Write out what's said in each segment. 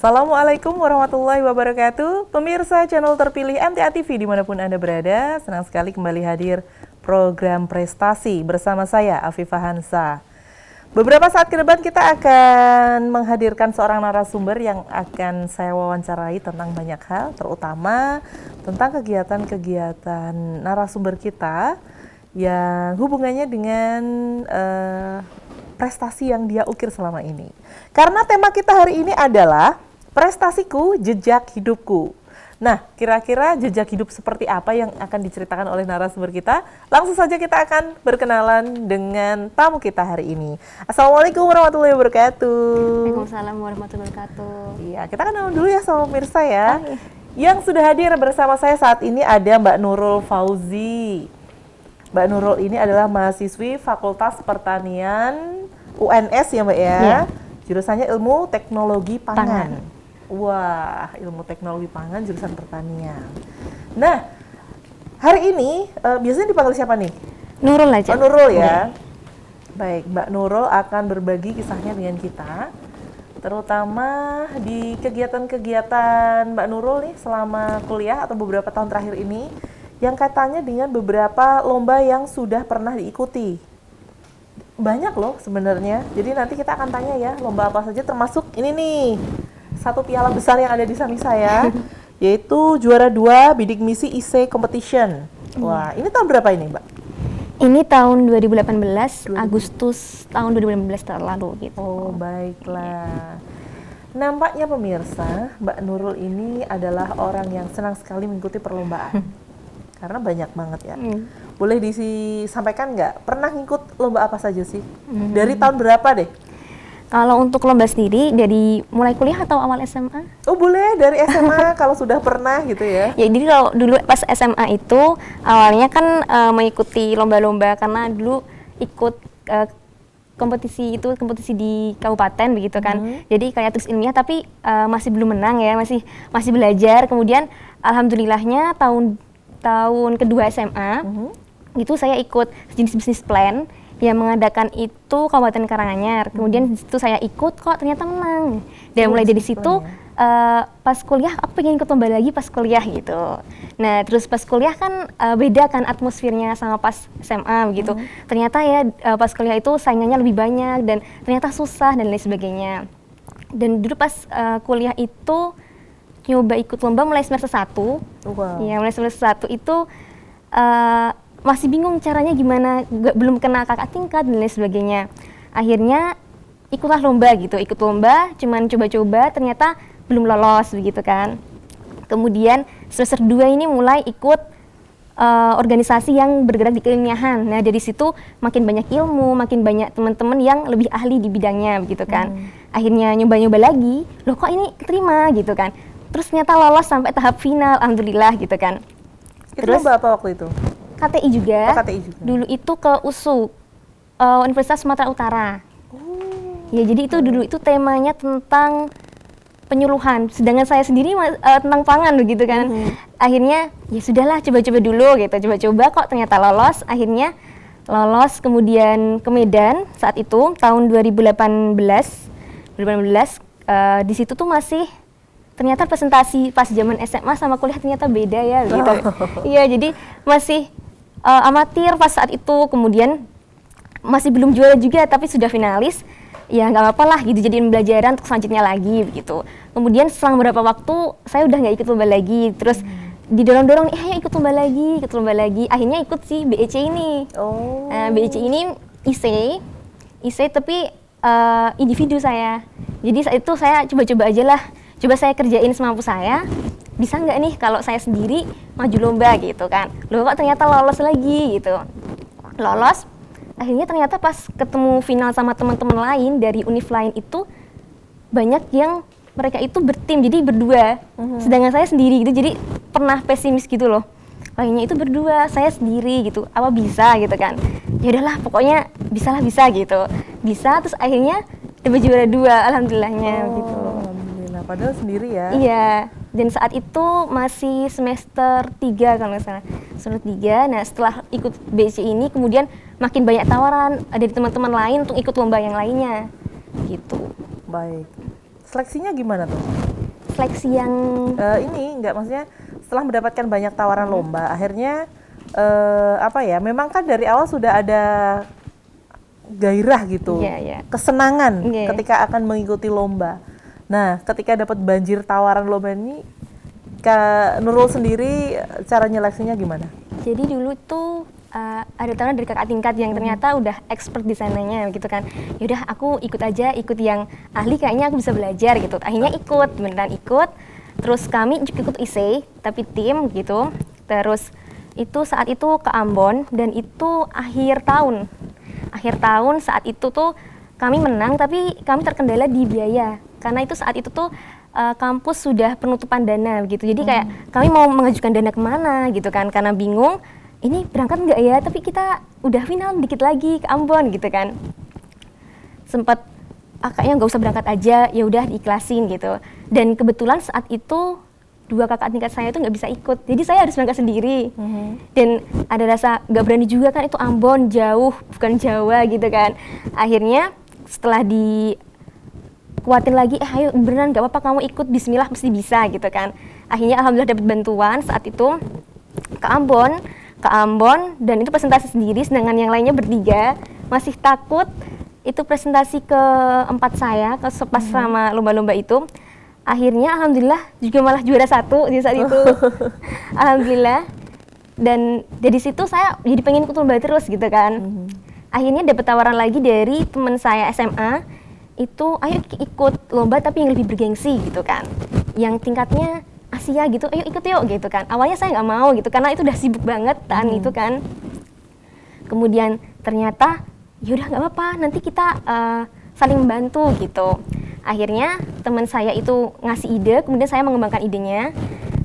Assalamualaikum warahmatullahi wabarakatuh. Pemirsa channel terpilih MTA TV dimanapun Anda berada, senang sekali kembali hadir program prestasi bersama saya Afifah Hansa. Beberapa saat ke depan kita akan menghadirkan seorang narasumber yang akan saya wawancarai tentang banyak hal, terutama tentang kegiatan-kegiatan narasumber kita yang hubungannya dengan prestasi yang dia ukir selama ini. Karena tema kita hari ini adalah prestasiku, jejak hidupku. Nah, kira-kira jejak hidup seperti apa yang akan diceritakan oleh narasumber kita? Langsung saja kita akan berkenalan dengan tamu kita hari ini. Assalamualaikum warahmatullahi wabarakatuh. Waalaikumsalam warahmatullahi wabarakatuh. Iya, kita kenal dulu ya sama pemirsa ya. Oh, iya. Yang sudah hadir bersama saya saat ini ada Mbak Nurul Fauzi. Mbak Nurul ini adalah mahasiswi Fakultas Pertanian UNS ya Mbak ya. Iya. Jurusannya Ilmu Teknologi Pangan. Wah, Ilmu Teknologi Pangan jurusan pertanian. Nah, hari ini biasanya dipanggil siapa nih? Nurul aja. Oh, Nurul ya. Baik, Mbak Nurul akan berbagi kisahnya dengan kita, terutama di kegiatan-kegiatan Mbak Nurul nih selama kuliah atau beberapa tahun terakhir ini, yang katanya dengan beberapa lomba yang sudah pernah diikuti. Banyak loh sebenarnya. Jadi nanti kita akan tanya ya, lomba apa saja, termasuk ini nih, satu piala besar yang ada di samping saya, yaitu juara 2 bidik misi IC Competition. Wah, ini tahun berapa ini Mbak? Ini tahun 2018, Agustus tahun 2018 terlalu gitu. Oh, baiklah. Nampaknya pemirsa, Mbak Nurul ini adalah orang yang senang sekali mengikuti perlombaan. Karena banyak banget ya. Boleh disampaikan nggak? Pernah ngikut lomba apa saja sih? Dari tahun berapa deh? Kalau untuk lomba sendiri dari mulai kuliah atau awal SMA? Oh boleh, dari SMA kalau sudah pernah gitu ya. Ya jadi kalau dulu pas SMA itu awalnya kan mengikuti lomba-lomba karena dulu ikut kompetisi di kabupaten begitu kan. Jadi kayak tugas ilmiah tapi masih belum menang ya, masih belajar. Kemudian alhamdulillahnya tahun kedua SMA itu saya ikut jenis bisnis plan yang mengadakan itu Kabupaten Karanganyar. Kemudian di situ saya ikut, kok ternyata menang. Dan mulai dari situ pas kuliah aku pengen ikut lomba lagi pas kuliah gitu. Nah terus pas kuliah kan beda kan atmosfernya sama pas SMA begitu. Ternyata ya pas kuliah itu saingannya lebih banyak dan ternyata susah dan lain sebagainya. Dan dulu pas kuliah itu nyoba ikut lomba mulai semester 1. Wow. Ya, mulai semester 1 itu masih bingung caranya gimana, belum kena kakak tingkat dan lain sebagainya. Akhirnya ikutlah lomba gitu, ikut lomba, cuman coba-coba ternyata belum lolos begitu kan. Kemudian semester 2 ini mulai ikut organisasi yang bergerak di keilmiahan. Nah dari situ makin banyak ilmu, makin banyak teman-teman yang lebih ahli di bidangnya begitu kan. Akhirnya nyoba-nyoba lagi, loh kok ini keterima gitu kan. Terus ternyata lolos sampai tahap final, alhamdulillah gitu kan. Itu Terus lomba apa waktu itu? KTI juga. Oh, KTI juga. Dulu itu ke USU, Universitas Sumatera Utara. Ya jadi itu dulu itu temanya tentang penyuluhan. Sedangkan saya sendiri tentang pangan begitu kan. Akhirnya ya sudahlah coba-coba dulu gitu. Coba-coba kok ternyata lolos. Akhirnya lolos kemudian ke Medan saat itu tahun 2018. Di situ tuh masih ternyata presentasi pas zaman SMA sama kuliah ternyata beda ya gitu. Iya, jadi masih amatir pas saat itu, kemudian masih belum juara juga tapi sudah finalis. Ya nggak apa-apa lah gitu, jadiin pembelajaran untuk selanjutnya lagi begitu. Kemudian selang beberapa waktu saya udah nggak ikut lomba lagi, terus didorong-dorong, ayo ikut lomba lagi. Akhirnya ikut si BEC ini. BEC ini IC tapi individu saya. Jadi saat itu saya coba-coba aja lah. Coba saya kerjain semampu saya, bisa nggak nih kalau saya sendiri maju lomba gitu kan. Loh kok ternyata lolos lagi gitu. Lolos, akhirnya ternyata pas ketemu final sama teman-teman lain dari univ lain itu, banyak yang mereka itu bertim, jadi berdua. Sedangkan saya sendiri gitu, jadi pernah pesimis gitu loh. Lainnya itu berdua, saya sendiri gitu, apa bisa gitu kan. Ya udahlah pokoknya bisa gitu. Bisa, terus akhirnya dapat juara 2, alhamdulillahnya gitu. Padahal sendiri ya? Iya, dan saat itu masih semester 3 kalau nggak salah. Semester 3, nah setelah ikut BC ini kemudian makin banyak tawaran dari teman-teman lain untuk ikut lomba yang lainnya, gitu. Baik. Seleksinya gimana tuh? seleksi yang ini enggak, maksudnya setelah mendapatkan banyak tawaran lomba, akhirnya apa ya? Memang kan dari awal sudah ada gairah gitu, kesenangan ketika akan mengikuti lomba. Nah, ketika dapat banjir tawaran lomba ini, Kak Nurul sendiri cara nyeleksinya gimana? Jadi dulu tuh ada tawaran dari kakak tingkat yang ternyata udah expert di sananya gitu kan. Yaudah aku ikut aja, ikut yang ahli kayaknya aku bisa belajar gitu. Akhirnya beneran ikut. Terus kami ikut ISEI, tapi tim gitu. Terus itu saat itu ke Ambon dan itu akhir tahun. Akhir tahun saat itu tuh kami menang tapi kami terkendala di biaya. Karena itu saat itu tuh kampus sudah penutupan dana gitu. Jadi kayak kami mau mengajukan dana kemana gitu kan. Karena bingung, ini berangkat nggak ya? Tapi kita udah final dikit lagi ke Ambon gitu kan. Sempet kayaknya nggak usah berangkat aja, ya udah diikhlasin gitu. Dan kebetulan saat itu 2 kakak tingkat saya itu nggak bisa ikut, jadi saya harus berangkat sendiri. Dan ada rasa nggak berani juga kan, itu Ambon jauh, bukan Jawa gitu kan. Akhirnya setelah dikuatin lagi, ayo beneran nggak apa-apa kamu ikut, bismillah mesti bisa gitu kan. Akhirnya alhamdulillah dapat bantuan saat itu ke Ambon, dan itu presentasi sendiri, sedangkan yang lainnya bertiga masih takut. Itu presentasi keempat saya pas sama lomba-lomba itu. Akhirnya alhamdulillah juga malah juara 1 di saat itu. Alhamdulillah. Dan dari situ saya jadi pengen ikut lomba terus gitu kan. Akhirnya dapat tawaran lagi dari teman saya SMA, itu ayo ikut lomba tapi yang lebih bergengsi gitu kan, yang tingkatnya Asia gitu, ayo ikut yuk gitu kan. Awalnya saya nggak mau gitu karena itu udah sibuk banget itu kan. Kemudian ternyata yaudah nggak apa-apa, nanti kita saling membantu gitu. Akhirnya teman saya itu ngasih ide, kemudian saya mengembangkan idenya.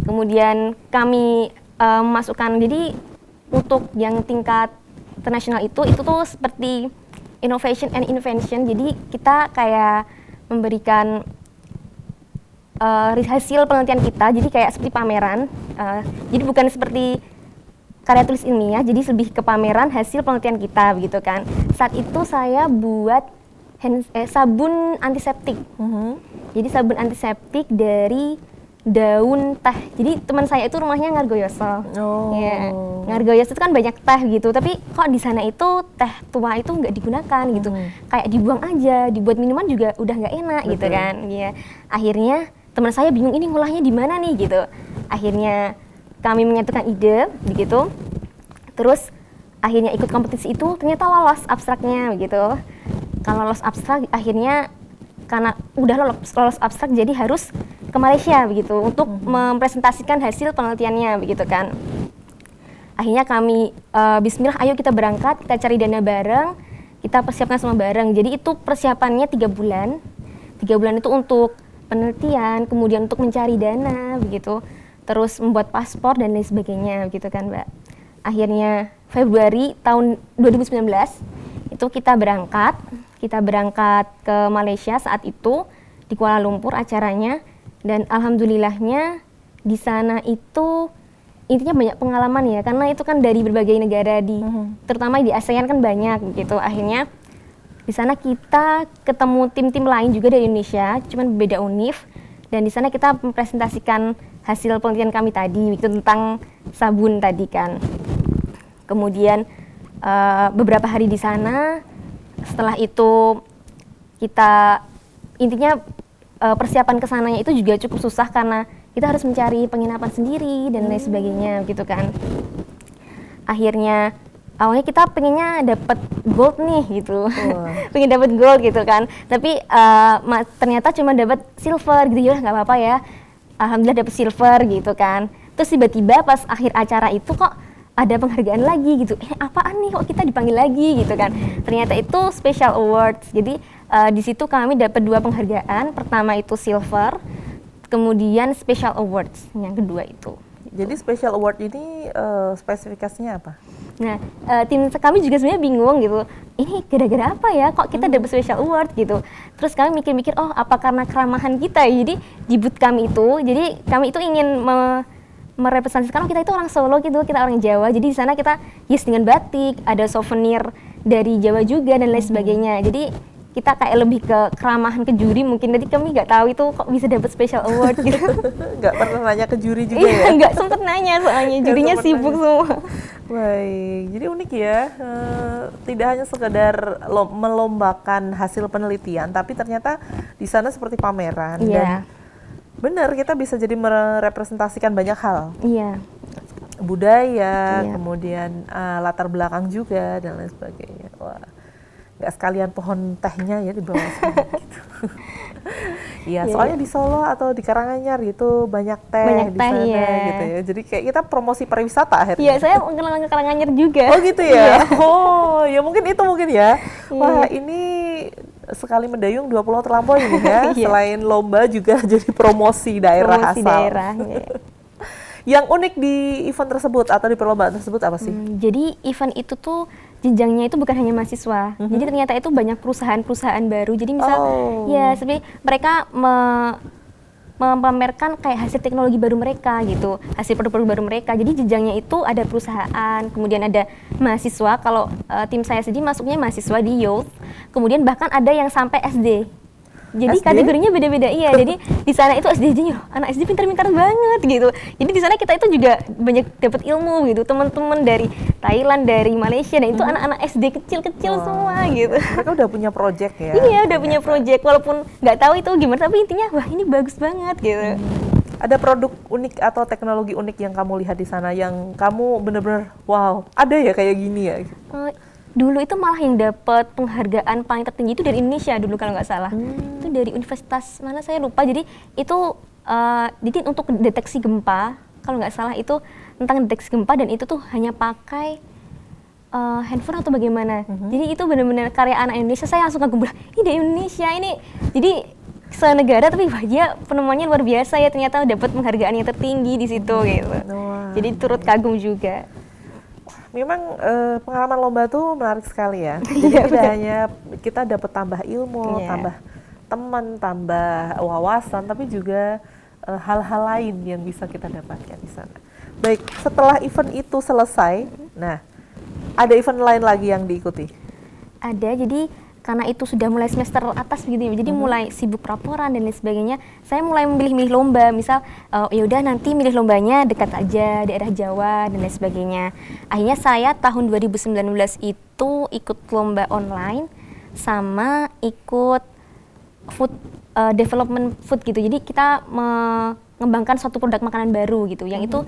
Kemudian kami masukkan, jadi untuk yang tingkat internasional itu tuh seperti innovation and invention. Jadi kita kayak memberikan hasil penelitian kita, jadi kayak seperti pameran. Jadi bukan seperti karya tulis ilmiah, jadi lebih ke pameran hasil penelitian kita begitu kan. Saat itu saya buat sabun antiseptik. Jadi sabun antiseptik dari daun teh. Jadi teman saya itu rumahnya Ngargoyoso. Ya, Ngargoyoso itu kan banyak teh gitu, tapi kok di sana itu teh tua itu nggak digunakan gitu. Kayak dibuang aja, dibuat minuman juga udah nggak enak gitu kan. Ya. Akhirnya teman saya bingung ini ngolahnya di mana nih gitu. Akhirnya kami menyatukan ide begitu. Terus akhirnya ikut kompetisi itu, ternyata lolos abstraknya begitu. Kalau lolos abstrak, akhirnya karena udah lolos abstrak jadi harus ke Malaysia begitu untuk mempresentasikan hasil penelitiannya begitu kan. Akhirnya kami bismillah ayo kita berangkat, kita cari dana bareng, kita persiapkan semua bareng. Jadi itu persiapannya 3 bulan. 3 bulan itu untuk penelitian, kemudian untuk mencari dana begitu. Terus membuat paspor dan lain sebagainya begitu kan, Mbak. Akhirnya Februari tahun 2019 itu kita berangkat ke Malaysia saat itu di Kuala Lumpur acaranya, dan alhamdulillahnya di sana itu intinya banyak pengalaman ya, karena itu kan dari berbagai negara terutama di ASEAN kan banyak gitu. Akhirnya di sana kita ketemu tim-tim lain juga dari Indonesia, cuman beda univ, dan di sana kita mempresentasikan hasil penelitian kami tadi gitu, tentang sabun tadi kan. Kemudian beberapa hari di sana, setelah itu kita intinya persiapan kesananya itu juga cukup susah karena kita harus mencari penginapan sendiri dan lain sebagainya gitu kan. Akhirnya awalnya kita pengennya dapat gold nih gitu, pengen dapat gold gitu kan, tapi ternyata cuma dapat silver gitu. Ya nggak apa-apa ya, alhamdulillah dapat silver gitu kan. Terus tiba-tiba pas akhir acara itu kok ada penghargaan lagi gitu, apaan nih kok kita dipanggil lagi gitu kan. Ternyata itu special awards. Jadi di situ kami dapat 2 penghargaan, pertama itu silver, kemudian special awards yang kedua itu. Jadi special award ini spesifikasinya apa? Nah, tim kami juga sebenarnya bingung gitu, ini gara-gara apa ya kok kita dapat special award gitu. Terus kami mikir-mikir, oh apa karena keramahan kita. Jadi di booth kami itu, jadi kami itu ingin merepresentasikan kita itu orang Solo gitu, kita orang Jawa. Jadi di sana kita dengan batik, ada souvenir dari Jawa juga dan lain sebagainya. Jadi kita kayak lebih ke keramahan ke juri mungkin. Tadi kami nggak tahu itu kok bisa dapat special award gitu. Nggak pernah nanya ke juri juga Iya, ya? nggak sempet nanya soalnya, jurinya sempet sibuk nanya. semua. Baik, jadi unik ya. Tidak hanya sekedar melombakan hasil penelitian, tapi ternyata di sana seperti pameran. Dan Iya, benar, kita bisa jadi merepresentasikan banyak hal. iya, Budaya, Iya. kemudian latar belakang juga, dan lain sebagainya. Wah, nggak sekalian pohon tehnya ya di bawah sana gitu. Iya, Iya, soalnya di Solo atau di Karanganyar gitu banyak teh Banyak di teh, sana iya. gitu ya. Jadi kayak kita promosi pariwisata akhirnya. iya. Saya mengenal ke Karanganyar juga. Oh gitu ya? Oh, ya mungkin itu mungkin ya. Wah, Iya. ini sekali mendayung 2 pulau terlampaui ini ya. Iya. Selain lomba juga jadi promosi daerah Promosi asal. daerah. Iya. Yang unik di event tersebut atau di perlombaan tersebut apa sih? Jadi event itu tuh jenjangnya itu bukan hanya mahasiswa. Jadi ternyata itu banyak perusahaan-perusahaan baru. Jadi misal Oh. ya seperti mereka memamerkan kayak hasil teknologi baru mereka gitu, hasil produk-produk baru mereka. Jadi jenjangnya itu ada perusahaan, kemudian ada mahasiswa. Kalau tim saya sendiri masuknya mahasiswa di youth, kemudian bahkan ada yang sampai SD. Jadi SD? kategorinya beda-beda, iya. Jadi di sana itu SD-nya anak SD pintar-pintar banget gitu. Jadi di sana kita itu juga banyak dapat ilmu gitu. Teman-teman dari Thailand, dari Malaysia, dan itu anak-anak SD kecil-kecil semua gitu. Mereka udah punya project ya? Iya, udah punya project, walaupun nggak tahu itu gimana, tapi intinya wah ini bagus banget gitu. Ada produk unik atau teknologi unik yang kamu lihat di sana yang kamu bener-bener wow, ada ya kayak gini ya? Dulu itu malah yang dapat penghargaan paling tertinggi itu dari Indonesia dulu kalau nggak salah. Itu dari universitas mana saya lupa. Jadi itu jadi untuk deteksi gempa kalau nggak salah itu tentang deteksi gempa, dan itu tuh hanya pakai handphone atau bagaimana. Jadi itu benar-benar karya anak Indonesia. Saya langsung kagum, ini dari Indonesia ini. Jadi senegara tapi wah dia penemuannya luar biasa ya, ternyata dapat penghargaan yang tertinggi di situ gitu. Wah. Jadi turut kagum juga. Memang pengalaman lomba tuh menarik sekali ya. Jadi Iya, tidak betul. hanya kita dapat tambah ilmu, Iya. tambah teman, tambah wawasan, tapi juga hal-hal lain yang bisa kita dapatkan di sana. Baik, setelah event itu selesai, nah ada event lain lagi yang diikuti. Ada, jadi karena itu sudah mulai semester atas begitu ya, jadi mulai sibuk laporan dan lain sebagainya, saya mulai memilih-milih lomba. Misal ya udah nanti milih lombanya dekat aja, daerah Jawa dan lain sebagainya. Akhirnya saya tahun 2019 itu ikut lomba online sama ikut food development food gitu. Jadi kita mengembangkan suatu produk makanan baru gitu. Yang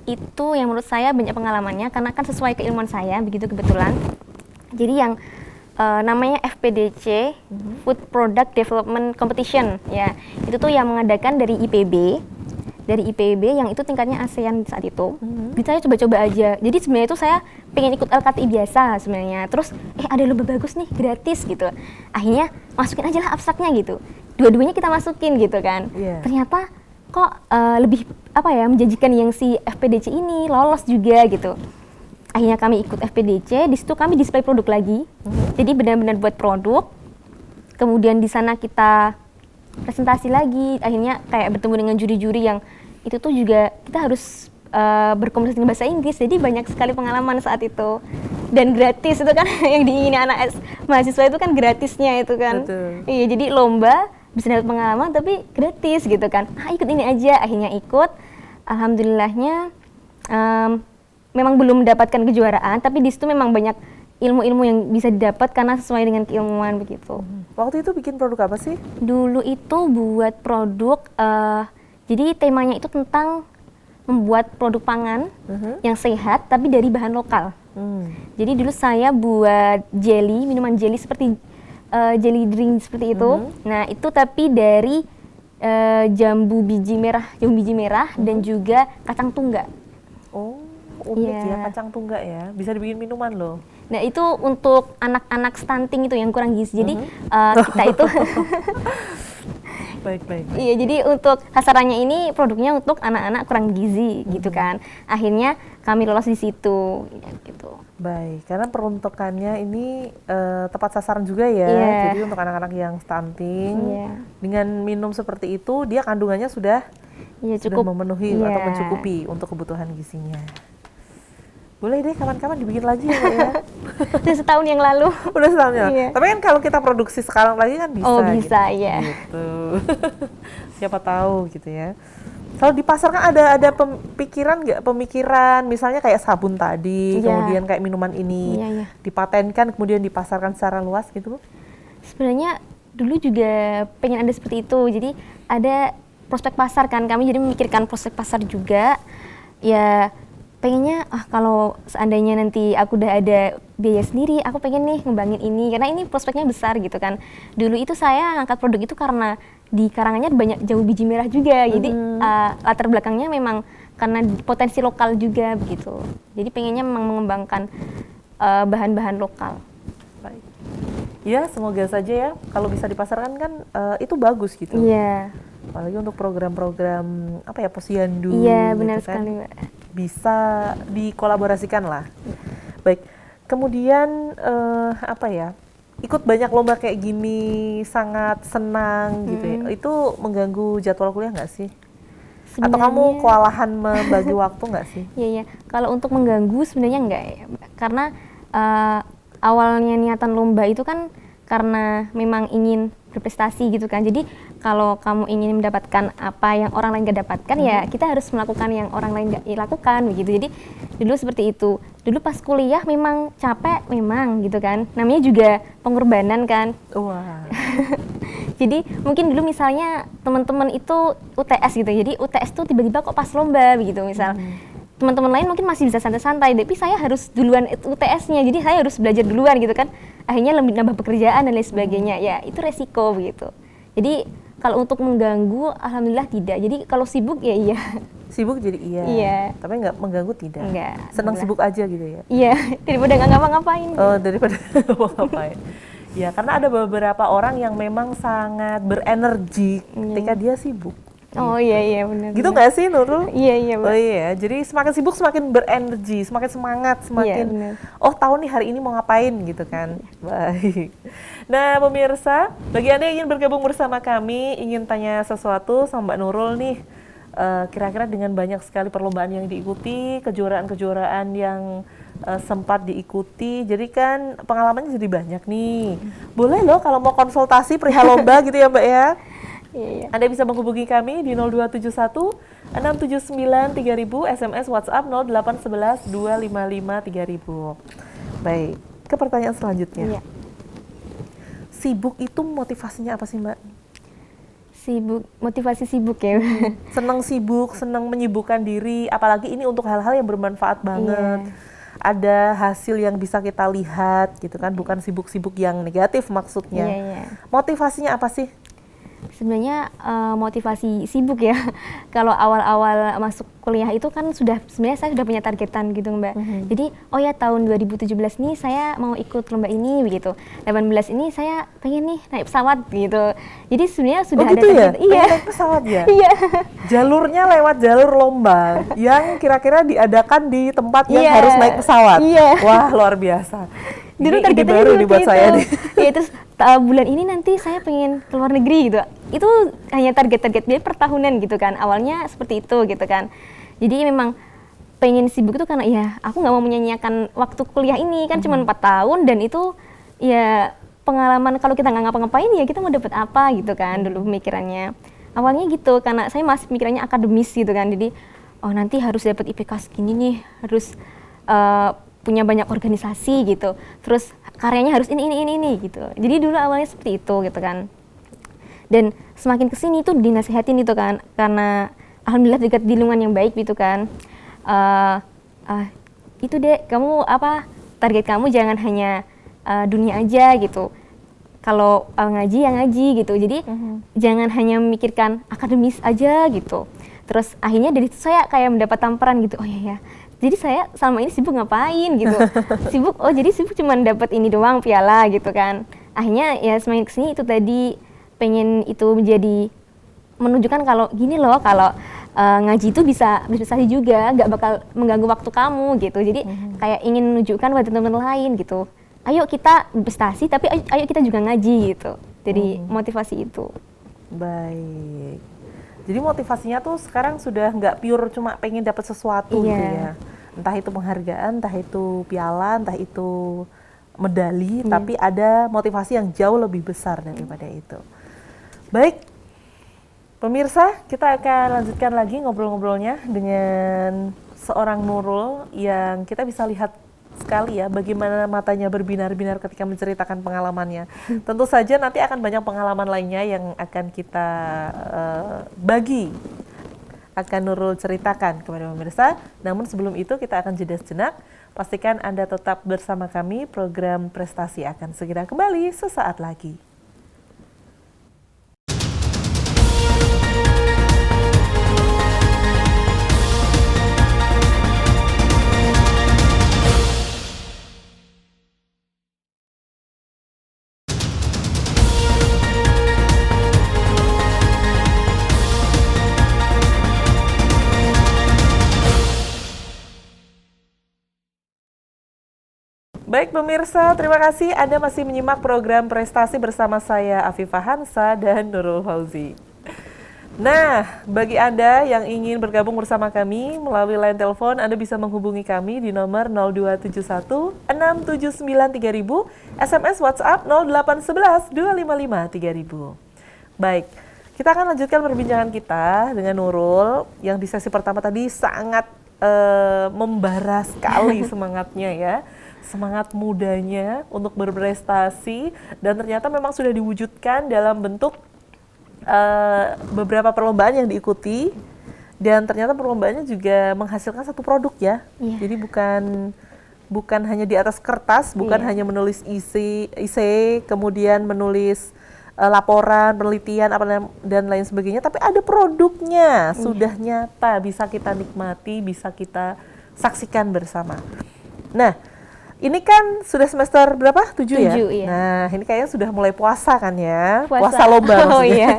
itu yang menurut saya banyak pengalamannya karena kan sesuai keilmuan saya begitu kebetulan. Jadi yang namanya FPDC, Food Product Development Competition ya. Itu tuh yang mengadakan dari IPB. Dari IPB yang itu tingkatnya ASEAN saat itu. Jadi saya coba-coba aja. Jadi sebenarnya itu saya pengen ikut LKTI biasa sebenarnya. Terus ada lomba bagus nih, gratis gitu. Akhirnya masukin aja lah abstraknya gitu. Dua-duanya kita masukin gitu kan. Iya. Ternyata kok lebih apa ya menjanjikan yang si FPDC ini, lolos juga gitu. Akhirnya kami ikut FPDC, di situ kami display produk lagi. Jadi benar-benar buat produk. Kemudian di sana kita presentasi lagi. Akhirnya kayak bertemu dengan juri-juri yang itu tuh juga kita harus berkomunikasi dengan bahasa Inggris. Jadi banyak sekali pengalaman saat itu. Dan gratis itu kan yang diingini anak mahasiswa itu kan gratisnya itu kan. Betul. Iya, jadi lomba bisa dapat pengalaman tapi gratis gitu kan. Ikut ini aja. Akhirnya ikut. Alhamdulillahnya memang belum mendapatkan kejuaraan, tapi di situ memang banyak ilmu-ilmu yang bisa didapat karena sesuai dengan keilmuan begitu. Waktu itu bikin produk apa sih? Dulu itu buat produk, jadi temanya itu tentang membuat produk pangan yang sehat tapi dari bahan lokal. Jadi dulu saya buat jelly, minuman jelly seperti jelly drink seperti itu. Nah itu tapi dari jambu biji merah dan juga kacang tunggak. Oh, unik Iya. ya, kacang tunggak ya. Bisa dibikin minuman loh. Nah itu untuk anak-anak stunting itu yang kurang gizi. Jadi kita itu Baik. iya, jadi untuk sasarannya ini produknya untuk anak-anak kurang gizi gitu kan. Akhirnya kami lolos di situ gitu. Baik, karena peruntukannya ini tepat sasaran juga ya. Iya. Jadi untuk anak-anak yang stunting, Iya. dengan minum seperti itu, dia kandungannya sudah Iya sudah cukup memenuhi iya. atau mencukupi untuk kebutuhan gizinya. Boleh deh kapan-kapan dibikin lagi ya Mbak ya. Itu setahun yang lalu. Udah setahun ya. Iya. Tapi kan kalau kita produksi sekarang lagi kan bisa. Oh bisa gitu. ya. Gitu. Siapa tahu gitu ya. Kalau di pasar kan ada pemikiran misalnya kayak sabun tadi, Iya. kemudian kayak minuman ini Iya, iya. dipatenkan kemudian dipasarkan secara luas gitu Bu? Sebenarnya dulu juga pengen ada seperti itu. Jadi ada prospek pasar kan, kami jadi memikirkan prospek pasar juga. Ya pengennya kalau seandainya nanti aku udah ada biaya sendiri, aku pengen nih ngembangin ini karena ini prospeknya besar gitu kan. Dulu itu saya ngangkat produk itu karena di Karanganyar banyak jambu biji merah juga. Jadi latar belakangnya memang karena potensi lokal juga begitu. Jadi pengennya memang mengembangkan bahan-bahan lokal. Baik. Ya, semoga saja ya kalau bisa dipasarkan kan itu bagus gitu. Iya. Apalagi untuk program-program apa ya posyandu. Iya, benar gitu kan. sekali, Mbak. Bisa dikolaborasikan lah. Baik. Kemudian apa ya? Ikut banyak lomba kayak gini sangat senang gitu ya. Itu mengganggu jadwal kuliah nggak sih? Atau kamu kewalahan membagi waktu nggak sih? Iya, iya. Kalau untuk mengganggu sebenarnya enggak ya, Mbak. Karena awalnya niatan lomba itu kan karena memang ingin berprestasi gitu kan. Jadi kalau kamu ingin mendapatkan apa yang orang lain gak dapatkan ya kita harus melakukan yang orang lain gak lakukan begitu. Jadi dulu seperti itu. Dulu pas kuliah memang capek memang gitu kan. Namanya juga pengorbanan kan. Wah. Jadi mungkin dulu misalnya teman-teman itu UTS gitu. Jadi UTS tuh tiba-tiba kok pas lomba begitu misal. Teman-teman lain mungkin masih bisa santai-santai, tapi saya harus duluan UTS-nya, jadi saya harus belajar duluan gitu kan. Akhirnya lebih nambah pekerjaan dan lain sebagainya. Ya itu resiko begitu. Jadi kalau untuk mengganggu, alhamdulillah tidak. Jadi kalau sibuk ya iya. Sibuk jadi iya. Iya. Tapi nggak mengganggu tidak. Enggak. Senang sibuk aja gitu ya. Iya, daripada nggak ngapa-ngapain. Oh, daripada ngapain. Ya, karena ada beberapa orang yang memang sangat berenergi ketika dia sibuk. Oh iya benar. Gitu nggak sih Nurul? Iya, Oh iya, jadi semakin sibuk semakin berenergi, semakin semangat, semakin benar. oh tahu nih hari ini mau ngapain gitu kan. Baik. Nah pemirsa, bagi Anda yang ingin bergabung bersama kami, ingin tanya sesuatu sama Mbak Nurul nih, kira-kira dengan banyak sekali perlombaan yang diikuti, kejuaraan-kejuaraan yang sempat diikuti, jadi kan pengalamannya jadi banyak nih. Boleh loh kalau mau konsultasi perihal lomba gitu ya Mbak ya. Iya. Anda bisa menghubungi kami di 0271 679 3000, SMS WhatsApp 0811 255 3000. Baik, ke pertanyaan selanjutnya. Iya. Sibuk itu motivasinya apa sih Mbak? Sibuk, motivasi sibuk ya. Senang sibuk, senang menyibukkan diri, apalagi ini untuk hal-hal yang bermanfaat banget. Ada hasil yang bisa kita lihat gitu kan, bukan sibuk-sibuk yang negatif maksudnya. Iya. Motivasinya apa sih? Sebenarnya motivasi sibuk ya. Kalau awal-awal masuk kuliah itu kan sebenarnya saya sudah punya targetan gitu Mbak. Jadi oh ya tahun 2017 nih saya mau ikut lomba ini begitu. 18 ini saya pengen nih naik pesawat gitu. Jadi sebenarnya sudah ada gitu ya? target. Iya. Naik pesawat ya? Iya. Jalurnya lewat jalur lomba yang kira-kira diadakan di tempat yang Iya. harus naik pesawat. Iya. Wah, luar biasa. Dulu Ini ide targetnya baru nih buat seperti saya itu. nih. Ya terus bulan ini nanti saya pengen ke luar negeri gitu. Itu hanya target-target dia per tahunan gitu kan. Awalnya seperti itu gitu kan. Jadi memang pengen sibuk itu karena ya aku nggak mau menyanyiakan waktu kuliah ini kan cuma 4 tahun dan itu ya pengalaman kalau kita nggak ngapa-ngapain ya kita mau dapat apa gitu kan dulu pemikirannya. Awalnya gitu karena saya masih pemikirannya akademis gitu kan. Jadi oh nanti harus dapat IPK segini nih, harus punya banyak organisasi gitu. Terus karyanya harus ini gitu. Jadi dulu awalnya seperti itu gitu kan. Dan semakin kesini tuh dinasihatin itu kan karena alhamdulillah dekat di lingkungan yang baik gitu kan. Itu deh kamu target kamu jangan hanya dunia aja gitu. Kalau ngaji ya ngaji gitu. Jadi jangan hanya memikirkan akademis aja gitu. Terus akhirnya dari itu saya kayak mendapat tamparan gitu. Oh iya ya. Jadi saya selama ini sibuk ngapain gitu. Jadi sibuk cuma dapat ini doang piala gitu kan. Akhirnya ya semakin kesini itu tadi pengen itu menjadi menunjukkan kalau gini loh kalau ngaji itu bisa berprestasi juga, nggak bakal mengganggu waktu kamu gitu. Jadi kayak ingin menunjukkan pada teman-teman lain gitu. Ayo kita berprestasi tapi ayo kita juga ngaji gitu. Jadi motivasi itu. Baik. Jadi motivasinya tuh sekarang sudah nggak pure cuma pengen dapat sesuatu gitu ya. Entah itu penghargaan, entah itu piala, entah itu medali, tapi ada motivasi yang jauh lebih besar daripada itu. Baik, pemirsa, kita akan lanjutkan lagi ngobrol-ngobrolnya dengan seorang Nurul yang kita bisa lihat sekali ya bagaimana matanya berbinar-binar ketika menceritakan pengalamannya. Tentu saja nanti akan banyak pengalaman lainnya yang akan kita bagi, akan Nurul ceritakan kepada pemirsa. Namun sebelum itu kita akan jeda sejenak. Pastikan Anda tetap bersama kami, program Prestasi akan segera kembali sesaat lagi. Baik pemirsa, terima kasih Anda masih menyimak program Prestasi bersama saya Afifah Hansa dan Nurul Fauzi. Nah, bagi Anda yang ingin bergabung bersama kami melalui line telepon, Anda bisa menghubungi kami di nomor 0271 679 3000, SMS WhatsApp 0811 255 3000. Baik, kita akan lanjutkan perbincangan kita dengan Nurul yang di sesi pertama tadi sangat membara sekali semangatnya ya. Semangat mudanya untuk berprestasi dan ternyata memang sudah diwujudkan dalam bentuk beberapa perlombaan yang diikuti dan ternyata perlombaannya juga menghasilkan satu produk ya. Jadi bukan hanya di atas kertas, bukan hanya menulis isi kemudian menulis laporan, penelitian dan lain sebagainya, tapi ada produknya sudah nyata, bisa kita nikmati, bisa kita saksikan bersama. Nah, ini kan sudah semester berapa? 7 ya? 7, iya. Nah, ini kayaknya sudah mulai puasa kan ya? Puasa lomba maksudnya. Oh iya.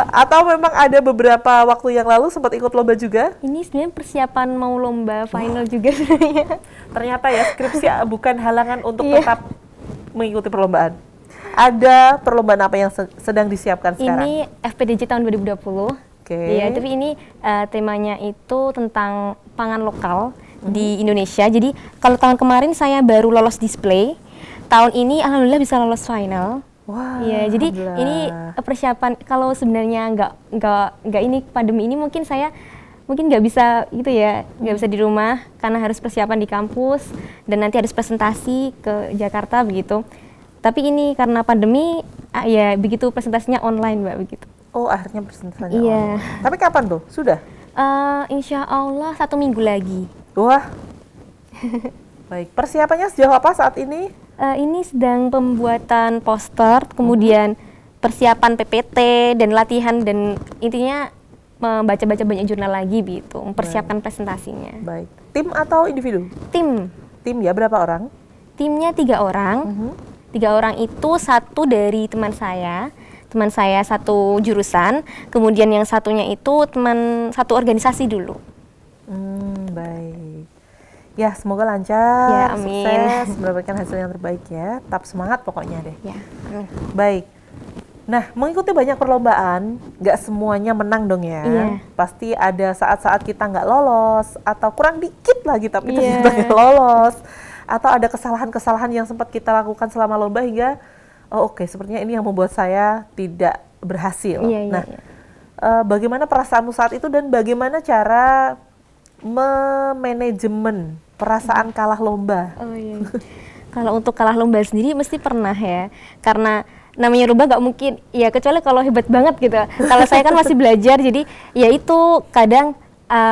Atau memang ada beberapa waktu yang lalu sempat ikut lomba juga? Ini sebenarnya persiapan mau lomba final juga sebenarnya. Ternyata ya skripsi bukan halangan untuk tetap mengikuti perlombaan. Ada perlombaan apa yang sedang disiapkan sekarang? Ini FPDJ tahun 2020. Iya, tapi ini temanya itu tentang pangan lokal di Indonesia. Jadi kalau tahun kemarin saya baru lolos display, tahun ini alhamdulillah bisa lolos final. Wah. Iya, jadi ini persiapan. Kalau sebenarnya nggak ini pandemi ini mungkin saya nggak bisa gitu ya, nggak bisa di rumah karena harus persiapan di kampus dan nanti harus presentasi ke Jakarta begitu. Tapi ini karena pandemi ya begitu presentasinya online Mbak begitu. Oh, akhirnya presentasinya online. Tapi kapan tuh? Sudah? Insya Allah 1 minggu lagi. Wah, baik. Persiapannya sejauh apa saat ini? Ini sedang pembuatan poster, kemudian persiapan PPT dan latihan dan intinya membaca-baca banyak jurnal lagi gitu, mempersiapkan presentasinya. Baik. Tim atau individu? Tim. Tim ya, berapa orang? Timnya 3 orang. 3 orang itu satu dari teman saya satu jurusan, kemudian yang satunya itu teman satu organisasi dulu. Baik. Ya, semoga lancar, ya, amin. Sukses, mendapatkan hasil yang terbaik ya. Tetap semangat pokoknya deh. Ya, amin. Baik. Nah, mengikuti banyak perlombaan, nggak semuanya menang dong ya. Iya. Pasti ada saat-saat kita nggak lolos, atau kurang dikit lagi tapi ternyata nggak lolos. Atau ada kesalahan-kesalahan yang sempat kita lakukan selama lomba hingga, oke, sepertinya ini yang membuat saya tidak berhasil. Nah, bagaimana perasaanmu saat itu dan bagaimana cara memanajemen perasaan kalah lomba? Oh iya. Kalau untuk kalah lomba sendiri mesti pernah ya, karena namanya lomba nggak mungkin, ya kecuali kalau hebat banget gitu. Kalau saya kan masih belajar, jadi ya itu kadang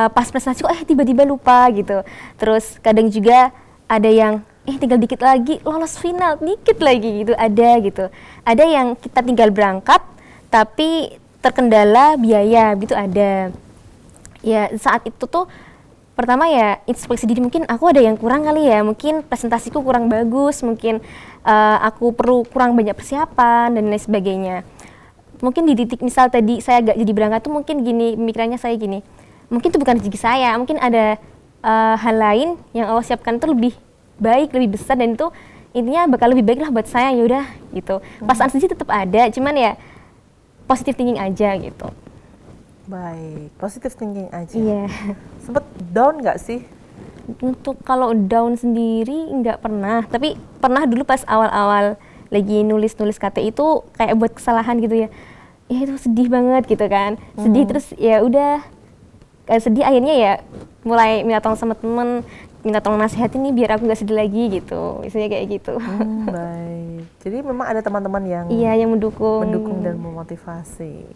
pas presentasi kok tiba-tiba lupa gitu. Terus kadang juga ada yang tinggal dikit lagi lolos final, dikit lagi gitu, ada gitu. Ada yang kita tinggal berangkat tapi terkendala biaya gitu, ada. Ya saat itu tuh pertama ya introspeksi diri, mungkin aku ada yang kurang kali ya, mungkin presentasiku kurang bagus, mungkin aku perlu kurang banyak persiapan dan lain sebagainya. Mungkin di titik misal tadi saya gak jadi berangkat tuh mungkin gini, pemikirannya saya gini, mungkin itu bukan rezeki saya, mungkin ada hal lain yang Allah siapkan tuh lebih baik, lebih besar, dan itu intinya bakal lebih baik lah buat saya, yaudah gitu. Perasaan sedih tetap ada, cuman ya positive thinking aja gitu. Baik, positive thinking aja. Iya. Sempet down nggak sih? Untuk kalau down sendiri nggak pernah, tapi pernah dulu pas awal-awal lagi nulis-nulis KT itu kayak buat kesalahan gitu ya. Ya itu sedih banget gitu kan. Sedih terus ya udah sedih akhirnya ya mulai minta tolong sama temen, minta tolong nasihatin nih biar aku nggak sedih lagi gitu. Misalnya kayak gitu. Baik. Jadi memang ada teman-teman yang Iya, yang mendukung. dan memotivasi.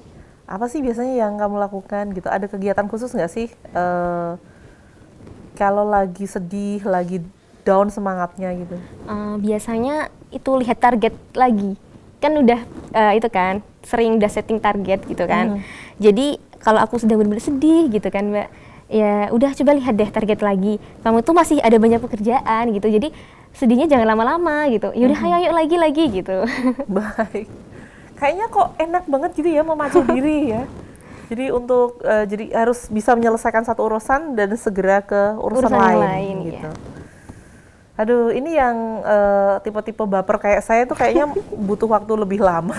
Apa sih biasanya yang kamu lakukan gitu? Ada kegiatan khusus nggak sih? Kalau lagi sedih, lagi down semangatnya gitu? Biasanya itu lihat target lagi. Kan udah itu kan sering udah setting target gitu kan. Jadi kalau aku sedang benar-benar sedih gitu kan Mbak, ya udah coba lihat deh target lagi. Kamu tuh masih ada banyak pekerjaan gitu. Jadi sedihnya jangan lama-lama gitu. Ya udah ayo lagi gitu. Baik. Kayaknya kok enak banget gitu ya memacu diri ya. Jadi untuk jadi harus bisa menyelesaikan satu urusan dan segera ke urusan yang lain gitu. ya. Aduh, ini yang tipe-tipe baper kayak saya tuh kayaknya butuh waktu lebih lama.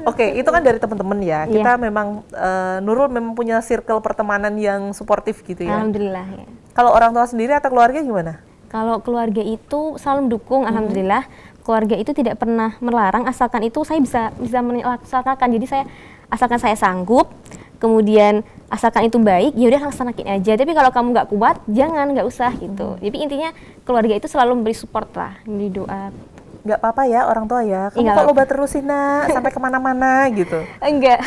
Oke, itu kan dari teman-teman ya. Kita memang Nurul memang punya circle pertemanan yang suportif gitu ya. Alhamdulillah ya. Kalau orang tua sendiri atau keluarga gimana? Kalau keluarga itu selalu mendukung, alhamdulillah. Keluarga itu tidak pernah melarang asalkan itu saya bisa melaksanakan. Jadi asalkan saya sanggup, kemudian asalkan itu baik, ya udah laksanain aja. Tapi kalau kamu nggak kuat, nggak usah gitu. Jadi intinya keluarga itu selalu memberi support lah, memberi doa. Nggak apa-apa ya orang tua ya, kamu kok loba terus sih nak, sampai kemana-mana gitu. Enggak.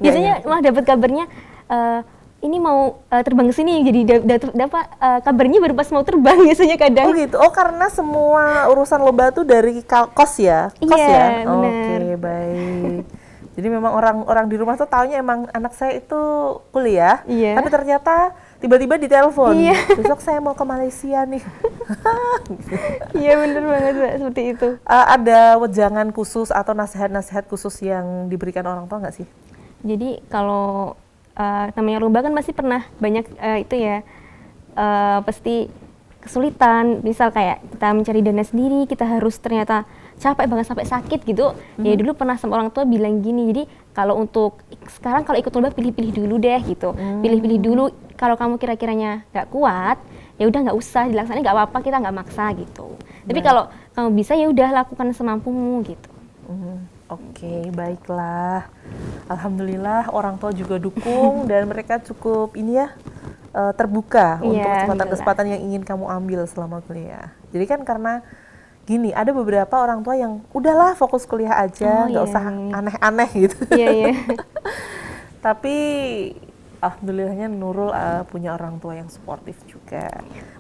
Biasanya malah dapat kabarnya, ini mau terbang ke sini, jadi dapat kabarnya baru pas mau terbang biasanya kadang. Oh gitu, oh karena semua urusan lomba tuh dari kos ya? Kos ya? Oke, baik. Jadi memang orang di rumah tuh taunya emang anak saya itu kuliah, tapi ternyata tiba-tiba ditelepon, besok saya mau ke Malaysia nih. Iya bener banget Mbak, seperti itu. Ada wejangan khusus atau nasihat-nasihat khusus yang diberikan orang tua nggak sih? Jadi kalau namanya lomba kan masih pernah banyak itu ya, pasti kesulitan, misal kayak kita mencari dana sendiri, kita harus ternyata capek banget sampai sakit gitu. Ya dulu pernah sama orang tua bilang gini, jadi kalau untuk sekarang kalau ikut lomba pilih-pilih dulu deh gitu, pilih-pilih dulu. Kalau kamu kira-kiranya nggak kuat, ya udah nggak usah dilaksanain, nggak apa-apa, kita nggak maksa gitu. Tapi kalau kamu bisa ya udah lakukan semampumu gitu. Oke, baiklah. Alhamdulillah orang tua juga dukung dan mereka cukup ini ya terbuka untuk kesempatan-kesempatan yang ingin kamu ambil selama kuliah. Jadi kan karena gini, ada beberapa orang tua yang udahlah fokus kuliah aja, nggak usah aneh-aneh gitu. Iya. Tapi alhamdulillahnya Nurul punya orang tua yang suportif juga.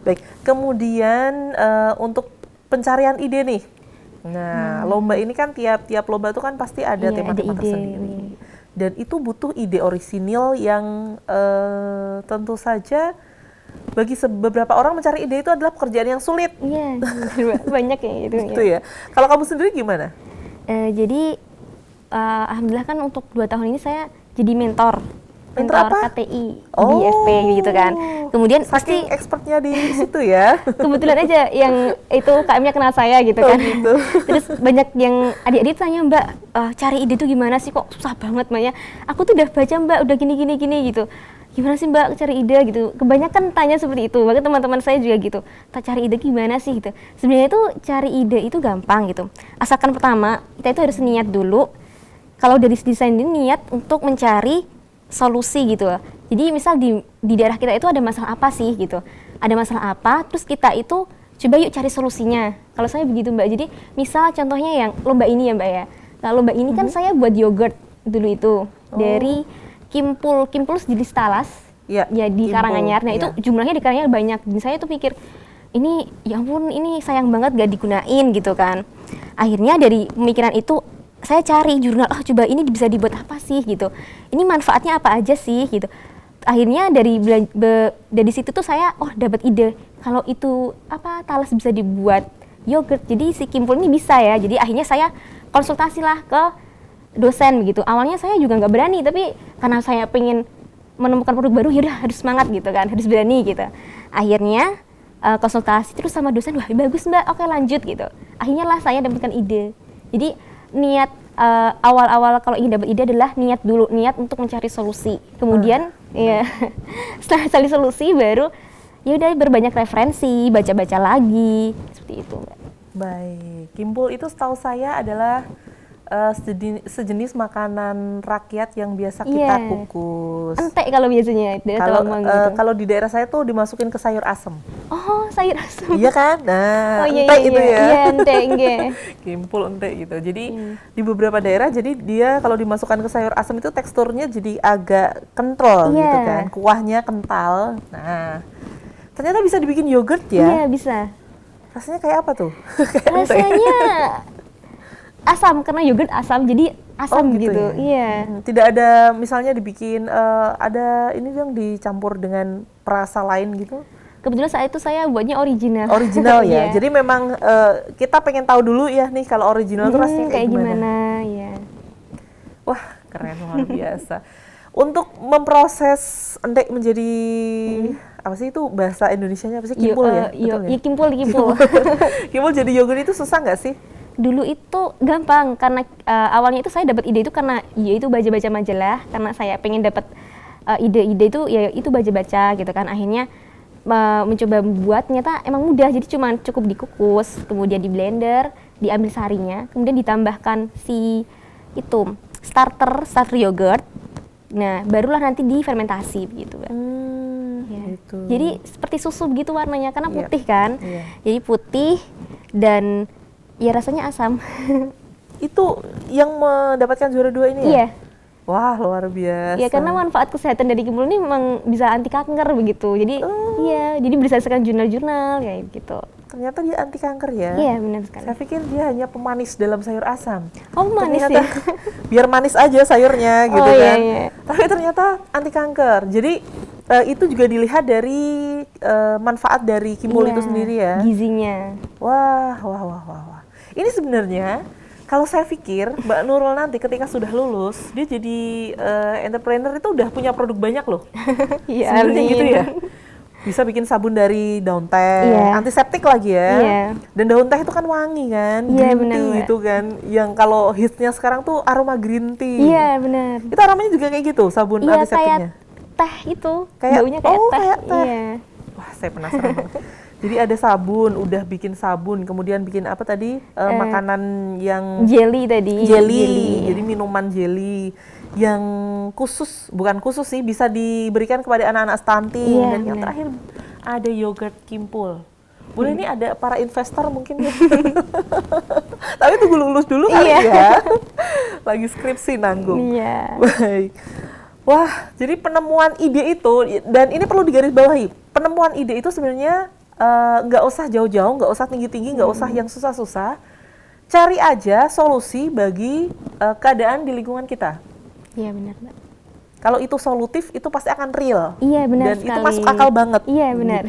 Baik, kemudian untuk pencarian ide nih. Nah, lomba ini kan tiap lomba itu kan pasti ada tema-tema tersendiri. Dan itu butuh ide orisinil yang tentu saja bagi beberapa orang mencari ide itu adalah pekerjaan yang sulit. Iya, banyak ya gitu. Gitu ya. Kalau kamu sendiri gimana? Jadi alhamdulillah kan untuk 2 tahun ini saya jadi mentor apa? KTI di FP gitu kan. Kemudian saking expertnya di situ ya. Kebetulan aja yang itu KM-nya kenal saya gitu kan. Gitu. Terus banyak yang adik-adik tanya, Mbak, cari ide tuh gimana sih, kok susah banget Mbaknya. Aku tuh udah baca Mbak, udah gini gitu. Gimana sih Mbak cari ide gitu. Kebanyakan tanya seperti itu. Bahkan teman-teman saya juga gitu. Tak cari ide gimana sih gitu. Sebenarnya itu cari ide itu gampang gitu. Asalkan pertama kita itu harus niat dulu. Kalau dari desain ini niat untuk mencari solusi gitu. Jadi misal di daerah kita itu ada masalah apa sih gitu. Ada masalah apa, terus kita itu coba yuk cari solusinya. Kalau saya begitu Mbak. Jadi misal contohnya yang lomba ini ya Mbak ya. Nah lomba ini kan saya buat yogurt dulu itu dari Kimpul jenis talas ya di Karanganyar. Nah itu jumlahnya di Karanganyar banyak. Dan saya tuh pikir ini ya ampun ini sayang banget gak digunain gitu kan. Akhirnya dari pemikiran itu saya cari jurnal, coba ini bisa dibuat apa sih gitu. Ini manfaatnya apa aja sih gitu. Akhirnya dari situ tuh saya dapat ide kalau itu talas bisa dibuat yogurt. Jadi si Kimpul ini bisa ya. Jadi akhirnya saya konsultasi lah ke dosen begitu. Awalnya saya juga nggak berani, tapi karena saya pengen menemukan produk baru, ya udah harus semangat gitu kan, harus berani gitu. Akhirnya konsultasi terus sama dosen, wah bagus Mbak, oke lanjut gitu. Akhirnya lah saya dapatkan ide. Jadi niat awal-awal kalau ingin dapat ide adalah niat dulu, niat untuk mencari solusi. Kemudian ya setelah cari solusi baru ya udah berbanyak referensi, baca-baca lagi seperti itu, Mbak. Baik, kimpul itu setahu saya adalah sejenis makanan rakyat yang biasa kita kukus. Entek kalau biasanya kalau di daerah saya tuh dimasukin ke sayur asem. Oh, sayur asem. Iya kan? Nah, entek itu ya. Iya, entek nggih. Kimpul entek gitu. Jadi di beberapa daerah jadi dia kalau dimasukkan ke sayur asem itu teksturnya jadi agak kental gitu kan. Kuahnya kental. Nah, ternyata bisa dibikin yogurt ya? Iya, bisa. Rasanya kayak apa tuh? Rasanya asam, karena yogurt asam, jadi asam gitu. Ya? Iya. Tidak ada misalnya dibikin ada ini yang dicampur dengan perasa lain gitu? Kebetulan saat itu saya buatnya original. Original ya. Jadi memang kita pengen tahu dulu ya nih kalau original itu rasanya kayak gimana? Ya. Wah, keren luar biasa. Untuk memproses endek menjadi apa sih itu bahasa Indonesianya apa sih? Kimpul ya? Betul ya? Kimpul. Kimpul jadi yogurt itu susah nggak sih? Dulu itu gampang karena awalnya itu saya dapat ide itu karena itu baca-baca majalah, karena saya pengen dapat ide-ide itu ya itu baca-baca gitu kan. Akhirnya mencoba membuat, ternyata emang mudah, jadi cuma cukup dikukus, kemudian di blender, diambil sarinya, kemudian ditambahkan si itu starter yogurt. Nah, barulah nanti difermentasi begitu, Mbak. Ya. Gitu. Jadi seperti susu begitu warnanya karena putih kan. Jadi putih dan ya rasanya asam. Itu yang mendapatkan juara 2 ini ya? Iya. Wah, luar biasa. Ya karena manfaat kesehatan dari kimpul ini memang bisa anti kanker begitu. Jadi iya, jadi berdasarkan jurnal-jurnal kayak gitu. Ternyata dia anti kanker ya? Iya, benar sekali. Saya pikir dia hanya pemanis dalam sayur asam. Oh, manis ternyata, ya? Biar manis aja sayurnya gitu kan. Iya. Tapi ternyata anti kanker. Jadi itu juga dilihat dari manfaat dari kimpul itu sendiri ya? Gizinya. Wah. Ini sebenarnya kalau saya pikir Mbak Nurul nanti ketika sudah lulus, dia jadi entrepreneur itu udah punya produk banyak loh. Iya, sebenarnya gitu ya. Bisa bikin sabun dari daun teh, antiseptik lagi ya. Iya. Dan daun teh itu kan wangi kan, iya, green tea gitu kan. Yang kalau hitsnya sekarang tuh aroma green tea. Iya, benar. Itu aromanya juga kayak gitu, sabun antiseptiknya? Kayak teh itu, baunya kayak teh. Kayak teh. Iya. Wah, saya penasaran banget. Jadi ada sabun, udah bikin sabun, kemudian bikin apa tadi? Makanan yang jelly tadi. Jelly. Jadi minuman jelly yang bukan khusus sih, bisa diberikan kepada anak-anak stunting. Dan yang terakhir ada yogurt kimpul. Boleh nih ada para investor mungkin ya. Tapi tunggu lulus dulu kali ya. Lagi skripsi nanggung. Iya. Baik. Wah, jadi penemuan ide itu, dan ini perlu digarisbawahi, penemuan ide itu sebenarnya nggak usah jauh-jauh, nggak usah tinggi-tinggi, nggak usah yang susah-susah. Cari aja solusi bagi keadaan di lingkungan kita. Iya, benar, Mbak. Kalau itu solutif, itu pasti akan real. Iya, benar dan sekali. itu masuk akal banget. Iya, benar.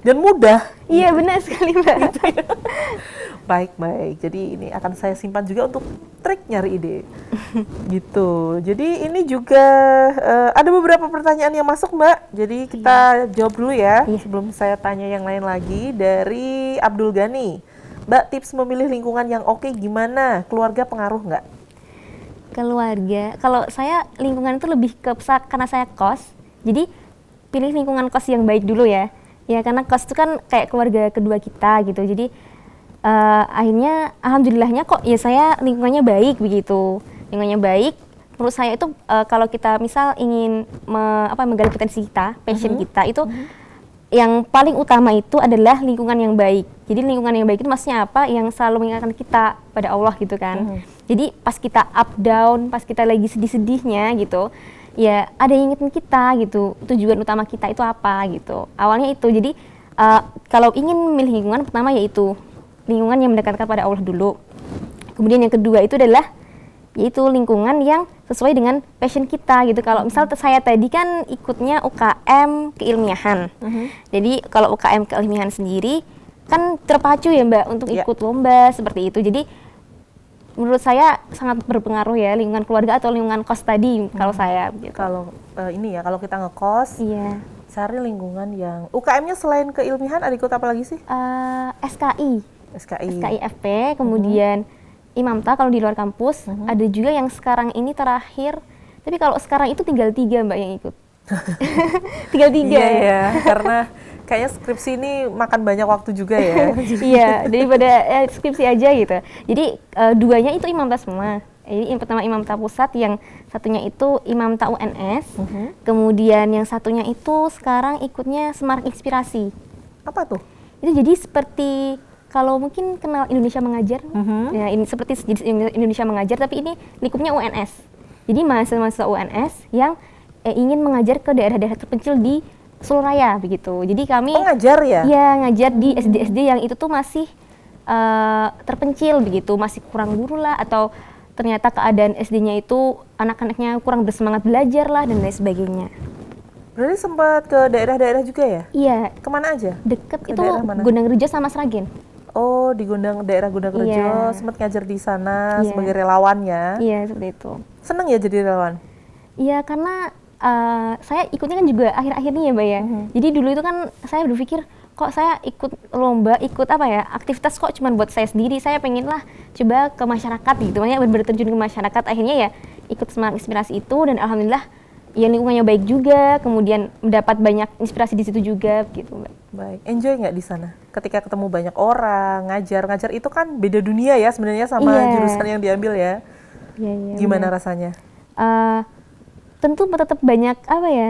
Dan mudah. Iya, benar sekali, Mbak. Gitu ya. Baik. Jadi ini akan saya simpan juga untuk trik nyari ide. Gitu. Jadi ini juga ada beberapa pertanyaan yang masuk, Mbak. Jadi kita jawab dulu ya, sebelum saya tanya yang lain lagi. Dari Abdul Ghani. Mbak, tips memilih lingkungan yang oke gimana? Keluarga pengaruh nggak? Keluarga, kalau saya lingkungan itu lebih ke karena saya kos, jadi pilih lingkungan kos yang baik dulu ya. Ya karena kos itu kan kayak keluarga kedua kita gitu. Jadi akhirnya alhamdulillahnya kok ya saya lingkungannya baik begitu. Lingkungannya baik. Menurut saya itu kalau kita misal ingin menggali potensi kita, passion kita itu yang paling utama itu adalah lingkungan yang baik. Jadi lingkungan yang baik itu maksudnya apa? Yang selalu mengingatkan kita pada Allah gitu kan. Jadi pas kita up down, pas kita lagi sedih-sedihnya gitu, ya ada yang ingetin kita gitu. Tujuan utama kita itu apa gitu. Awalnya itu. Jadi kalau ingin memilih lingkungan, pertama yaitu lingkungan yang mendekatkan pada Allah dulu. Kemudian yang kedua itu adalah yaitu lingkungan yang sesuai dengan passion kita gitu. Kalau misal saya tadi kan ikutnya UKM keilmiahan. Jadi kalau UKM keilmiahan sendiri kan terpacu ya Mbak untuk ikut lomba seperti itu. Jadi menurut saya sangat berpengaruh ya lingkungan keluarga atau lingkungan kos tadi kalau saya gitu. Kalau ini ya, kalau kita ngekos, cari lingkungan yang UKM-nya selain keilmiahan ada ikut apa lagi sih? SKI FP, kemudian Imamta kalau di luar kampus, ada juga yang sekarang ini terakhir, tapi kalau sekarang itu tinggal 3 Mbak yang ikut. Tinggal 3. Iya ya, karena kayaknya skripsi ini makan banyak waktu juga ya. Iya, daripada skripsi aja gitu. Jadi duanya itu Imamta semua. Jadi yang pertama Imamta Pusat, yang satunya itu Imamta UNS. Kemudian yang satunya itu sekarang ikutnya Semarak Inspirasi. Apa tuh? Itu jadi seperti kalau mungkin kenal Indonesia Mengajar. Ya, ini seperti Indonesia Mengajar, tapi ini lingkupnya UNS. Jadi mahasiswa UNS yang ingin mengajar ke daerah-daerah terpencil di Solo Raya begitu. Jadi kami ngajar ya? Iya, ngajar di SD-SD yang itu tuh masih terpencil begitu, masih kurang guru lah, atau ternyata keadaan SD-nya itu anak-anaknya kurang bersemangat belajar lah dan lain sebagainya. Berarti sempat ke daerah-daerah juga ya? Iya. Kemana aja? Deket Ke itu daerah mana? Gondang Rejo sama Sragen. Oh, di daerah Gondang Rejo, Iya. sempat ngajar di sana Iya. sebagai relawan ya? Iya, seperti itu. Seneng ya jadi relawan? Iya, karena saya ikutnya kan juga akhir-akhir ini ya Mbak ya. Jadi dulu itu kan saya berpikir, kok saya ikut lomba, ikut apa ya, aktivitas kok cuma buat saya sendiri. Saya pengen lah coba ke masyarakat gitu, makanya benar-benar terjun ke masyarakat. Akhirnya ya ikut Semarak Inspirasi itu, dan alhamdulillah ya lingkungannya baik juga, kemudian mendapat banyak inspirasi di situ juga gitu Mbak. Baik, enjoy nggak di sana? Ketika ketemu banyak orang, ngajar itu kan beda dunia ya sebenarnya sama Iya. jurusan yang diambil ya. Iya, Gimana benar. rasanya? Tentu tetap banyak apa ya,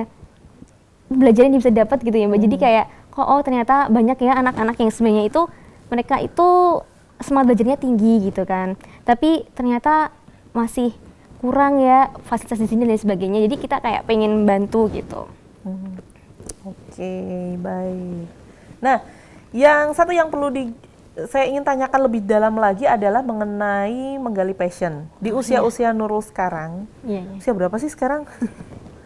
belajar yang bisa dapat gitu ya Mbak. Jadi kayak kok ternyata banyak ya anak-anak yang sebenarnya itu mereka itu semangat belajarnya tinggi gitu kan, tapi ternyata masih kurang ya fasilitas di sini dan sebagainya. Jadi kita kayak pengen bantu gitu. Oke, baik. Nah, yang satu yang perlu saya ingin tanyakan lebih dalam lagi adalah mengenai menggali passion. Di usia-usia Nurul sekarang, Iya. usia berapa sih sekarang?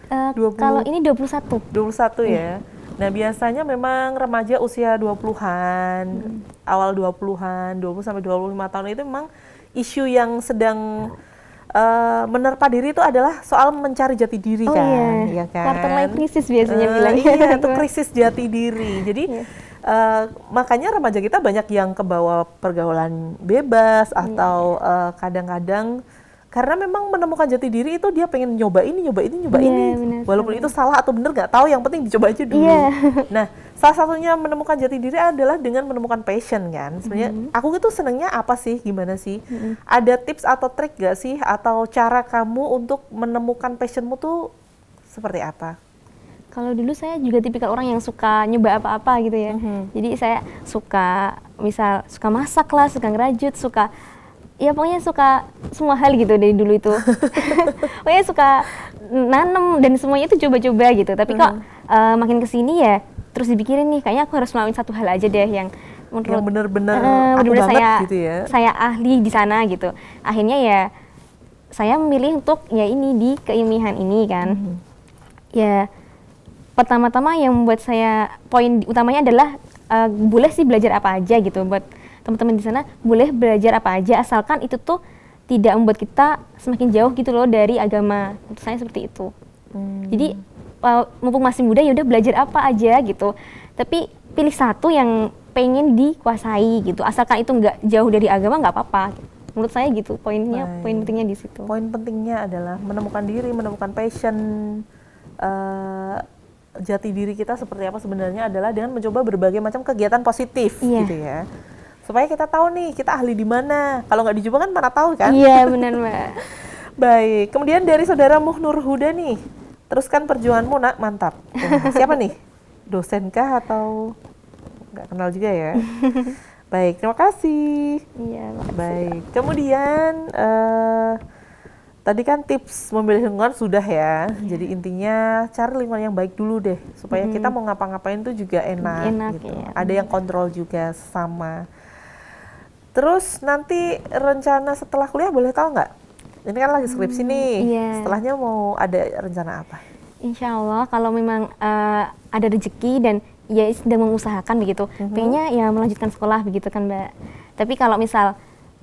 20. Kalau ini 21. 21 ya. Nah, biasanya memang remaja usia 20-an, awal 20-an, 20 sampai 25 tahun itu memang isu yang sedang menerpa diri itu adalah soal mencari jati diri kan, Iya. ya kan? Quarter life crisis biasanya bilangnya. Iya, itu krisis jati diri. Jadi makanya remaja kita banyak yang kebawa pergaulan bebas atau kadang-kadang karena memang menemukan jati diri itu dia pengen nyoba ini, Iya, benar walaupun sekali. itu salah atau benar nggak tahu, yang penting dicoba aja dulu. Iya. Nah, salah satunya menemukan jati diri adalah dengan menemukan passion kan. Sebenarnya aku itu senengnya apa sih, gimana sih? Ada tips atau trik nggak sih, atau cara kamu untuk menemukan passionmu tuh seperti apa? Kalau dulu saya juga tipikal orang yang suka nyoba apa-apa gitu ya. Jadi saya suka, misal suka masak lah, suka ngerajut, suka ya pokoknya suka semua hal gitu dari dulu itu. Pokoknya suka nanem dan semuanya itu coba-coba gitu. Tapi kok makin kesini ya terus dipikirin nih, kayaknya aku harus melakukan satu hal aja deh yang menurut Yang benar-benar aku benar-benar banget gitu ya. saya ahli di sana gitu. Akhirnya ya saya memilih untuk ya ini di keilmiahan ini kan. Ya pertama-tama yang membuat saya poin utamanya adalah boleh sih belajar apa aja gitu. Buat teman-teman di sana boleh belajar apa aja asalkan itu tuh tidak membuat kita semakin jauh gitu loh dari agama. Menurut saya seperti itu. Jadi mumpung masih muda ya udah belajar apa aja gitu. Tapi pilih satu yang pengen dikuasai gitu. Asalkan itu nggak jauh dari agama nggak apa-apa. Menurut saya gitu poinnya, Baik. poin pentingnya di situ. Poin pentingnya adalah menemukan diri, menemukan passion, jati diri kita seperti apa sebenarnya adalah dengan mencoba berbagai macam kegiatan positif Iya. gitu ya. Supaya kita tahu nih kita ahli di mana. Kalau nggak dicoba kan mana tahu kan? Iya benar Mbak. Baik, kemudian dari saudara Muhnur Huda nih, teruskan perjuanganmu nak, mantap. Wah, siapa nih? Dosenkah atau nggak kenal juga ya? Baik, terima kasih. Iya. makasih. Baik, kemudian tadi kan tips memilih lingkungan sudah ya. Jadi intinya cari lingkungan yang baik dulu deh, supaya kita mau ngapa-ngapain tuh juga enak, Enak, gitu. ya. Ada yang kontrol juga sama. Terus nanti rencana setelah kuliah boleh tahu nggak? Ini kan lagi skripsi nih. iya. Setelahnya mau ada rencana apa? Insya Allah kalau memang ada rezeki dan ya sedang mengusahakan begitu, pengennya ya melanjutkan sekolah begitu kan Mbak. Tapi kalau misal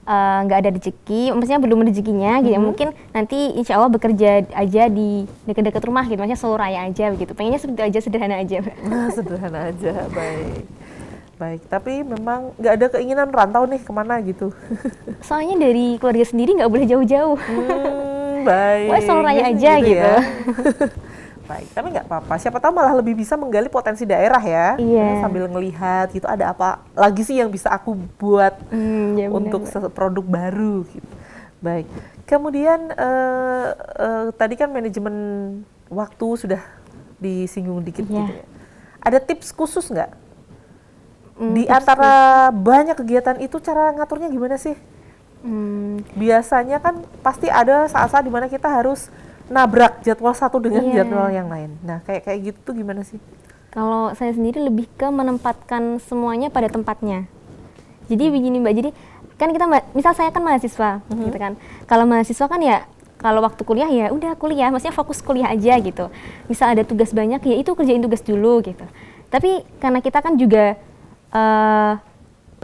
nggak ada rezeki, maksudnya belum rezekinya gitu, mungkin nanti insya Allah bekerja aja di dekat-dekat rumah gitu, maksudnya Solo Raya aja begitu. Pengennya seperti aja, sederhana aja Mbak. Nah, sederhana aja, baik. baik. Tapi memang nggak ada keinginan rantau nih kemana gitu. Soalnya dari keluarga sendiri nggak boleh jauh-jauh. Baik. Wah, Solo Raya aja gitu. Ya. Baik, tapi nggak apa-apa. Siapa tahu malah lebih bisa menggali potensi daerah ya. Iya. Sambil ngelihat gitu ada apa lagi sih yang bisa aku buat Ya untuk benar. produk baru gitu. Baik. Kemudian tadi kan manajemen waktu sudah disinggung dikit Iya. gitu ya. Ada tips khusus nggak? Di Tips antara banyak kegiatan itu cara ngaturnya gimana sih? Biasanya kan pasti ada saat-saat dimana kita harus nabrak jadwal satu dengan Iya. jadwal yang lain. Nah, kayak gitu tuh gimana sih? Kalau saya sendiri lebih ke menempatkan semuanya pada tempatnya. Jadi begini Mbak, jadi kan kita misal saya kan mahasiswa gitu kan. Kalau mahasiswa kan ya kalau waktu kuliah ya udah kuliah, maksudnya fokus kuliah aja gitu. Misal ada tugas banyak ya itu kerjain tugas dulu gitu. Tapi karena kita kan juga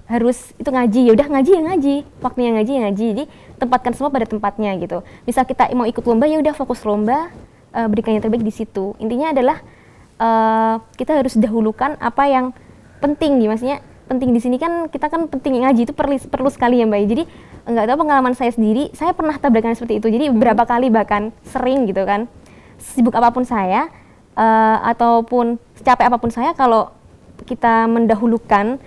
harus itu ngaji, ya udah ngaji ya ngaji, waktunya ngaji ya ngaji. Jadi tempatkan semua pada tempatnya gitu. Misal kita mau ikut lomba ya udah fokus lomba, berikan yang terbaik di situ. Intinya adalah kita harus dahulukan apa yang penting nih, maksudnya penting di sini kan kita kan penting ngaji itu perlu sekali ya Mbak. Jadi nggak tahu pengalaman saya sendiri, saya pernah tabrakan seperti itu. Jadi beberapa kali bahkan sering gitu kan, sibuk apapun saya ataupun secapek apapun saya, kalau kita mendahulukan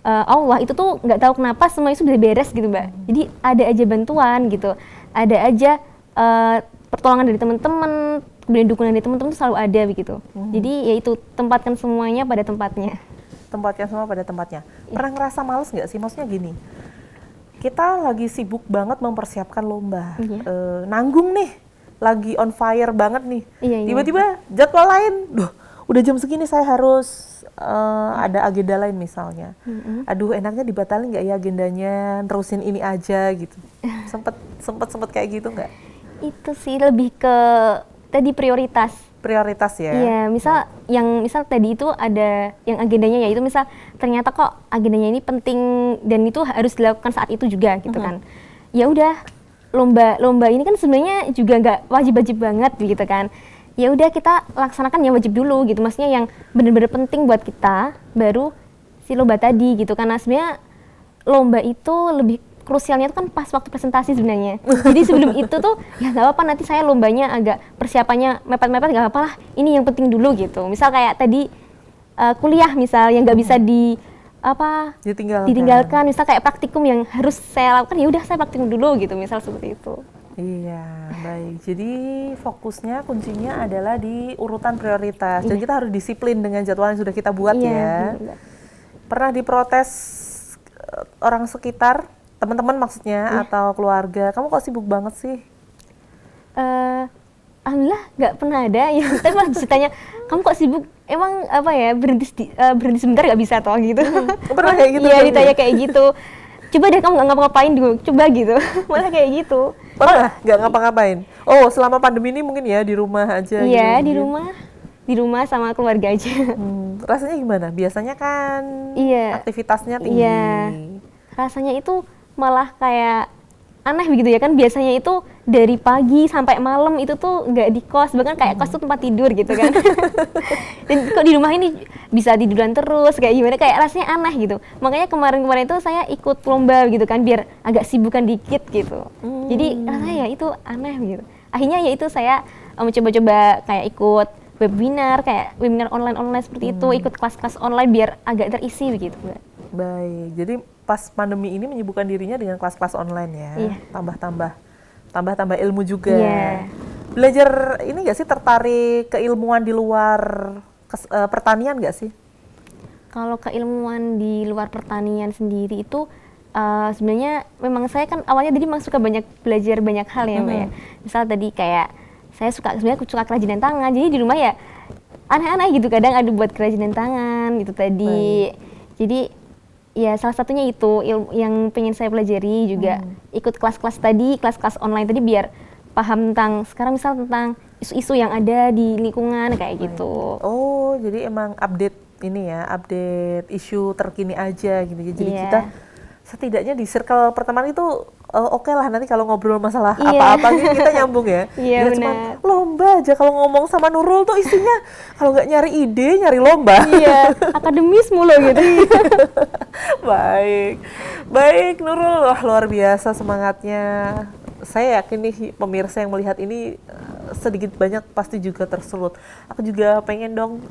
Allah itu tuh nggak tahu kenapa semua itu sudah beres gitu Mbak. Jadi ada aja bantuan gitu, ada aja pertolongan dari teman-teman, kemudian dukungan dari teman-teman itu selalu ada begitu. Jadi ya itu tempatkan semuanya pada tempatnya. Tempatnya semua pada tempatnya. Pernah ngerasa males nggak sih? Maksudnya gini, kita lagi sibuk banget mempersiapkan lomba, nanggung nih, lagi on fire banget nih. Iya. Tiba-tiba jadwal lain, duh, udah jam segini saya harus ada agenda lain misalnya. Aduh, enaknya dibatalin nggak ya agendanya? Terusin ini aja gitu. Sempet kayak gitu nggak? Itu sih lebih ke tadi prioritas. Prioritas ya. Iya, misal tadi itu ada yang agendanya ya itu misal ternyata kok agendanya ini penting dan itu harus dilakukan saat itu juga gitu kan. Ya udah, lomba ini kan sebenarnya juga nggak wajib-wajib banget gitu kan. Ya udah kita laksanakan yang wajib dulu gitu, maksudnya yang benar-benar penting buat kita baru si lomba tadi gitu. Karena sebenarnya lomba itu lebih krusialnya itu kan pas waktu presentasi sebenarnya. Jadi sebelum itu tuh ya nggak apa-apa, nanti saya lombanya agak persiapannya mepet-mepet nggak apa-apa lah, ini yang penting dulu gitu. Misal kayak tadi kuliah misal yang nggak bisa ditinggalkan, misal kayak praktikum yang harus saya lakukan, ya udah saya praktikum dulu gitu, misal seperti itu. Iya, baik. Jadi fokusnya kuncinya adalah di urutan prioritas. Dan kita harus disiplin dengan jadwal yang sudah kita buat ya. Benar. Pernah diprotes orang sekitar, teman-teman maksudnya, atau keluarga, kamu kok sibuk banget sih? Alhamdulillah nggak pernah ada yang tapi malah ditanya, kamu kok sibuk, emang apa ya berhenti sebentar nggak bisa toh gitu. Pernah kayak gitu? Iya, ditanya kayak gitu. Coba deh kamu nggak ngapa-ngapain dulu, coba gitu. Malah kayak gitu. Pernah nggak ngapa-ngapain? Oh, selama pandemi ini mungkin ya di rumah aja. Iya, gitu, di rumah sama keluarga aja. Rasanya gimana? Biasanya kan Iya. aktivitasnya tinggi. Iya. Rasanya itu malah kayak aneh begitu ya kan, biasanya itu dari pagi sampai malam itu tuh nggak di kos, bahkan kayak kos tuh tempat tidur gitu kan. Dan kok di rumah ini bisa tiduran terus kayak gimana, kayak rasanya aneh gitu. Makanya kemarin-kemarin itu saya ikut lomba gitu kan biar agak sibukan dikit gitu. Jadi rasanya ya itu aneh gitu. Akhirnya ya itu saya mencoba-coba kayak ikut webinar, kayak webinar online seperti itu, ikut kelas-kelas online biar agak terisi begitu Mbak. Baik, jadi pas pandemi ini menyibukkan dirinya dengan kelas-kelas online ya, Iya. tambah ilmu juga. Iya. Belajar ini nggak sih, tertarik keilmuan di luar pertanian nggak sih? Kalau keilmuan di luar pertanian sendiri itu sebenarnya memang saya kan awalnya jadi memang suka belajar banyak hal ya Mbak ya. Misal tadi kayak saya sebenarnya suka kerajinan tangan, jadi di rumah ya aneh-aneh gitu, kadang ada buat kerajinan tangan gitu tadi. Jadi ya salah satunya itu yang pengen saya pelajari juga, ikut kelas-kelas online tadi biar paham tentang sekarang misal tentang isu-isu yang ada di lingkungan kayak gitu. Oh, jadi emang update ini ya, update isu terkini aja gitu. Jadi kita setidaknya di circle pertemanan itu oke lah nanti kalau ngobrol masalah Iya. apa-apa gitu kita nyambung ya. Iya, Nggak cuma benar. lomba aja kalau ngomong sama Nurul tuh isinya kalau nggak nyari ide, nyari lomba. Iya, akademis mulu gitu. Baik, baik Nurul, wah luar biasa semangatnya. Saya yakin nih pemirsa yang melihat ini sedikit banyak pasti juga tersulut. Aku juga pengen dong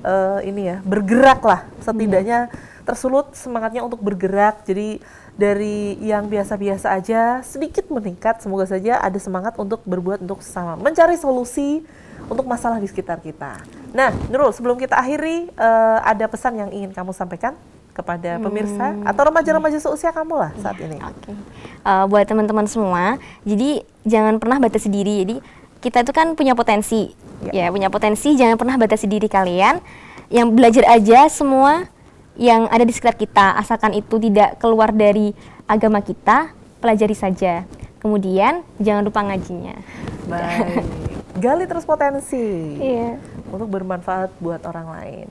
ini ya bergerak lah, setidaknya tersulut semangatnya untuk bergerak. Jadi dari yang biasa-biasa aja sedikit meningkat. Semoga saja ada semangat untuk berbuat untuk sesama, mencari solusi untuk masalah di sekitar kita. Nah, Nurul, sebelum kita akhiri, ada pesan yang ingin kamu sampaikan kepada pemirsa atau remaja-remaja seusia kamu lah saat ini. Oke. Buat teman-teman semua, jadi jangan pernah batasi diri. Jadi kita itu kan punya potensi, ya punya potensi. Jangan pernah batasi diri kalian. Yang belajar aja semua yang ada di sekitar kita, asalkan itu tidak keluar dari agama kita, pelajari saja. Kemudian jangan lupa ngajinya. Baik, gali terus potensi Iya. untuk bermanfaat buat orang lain.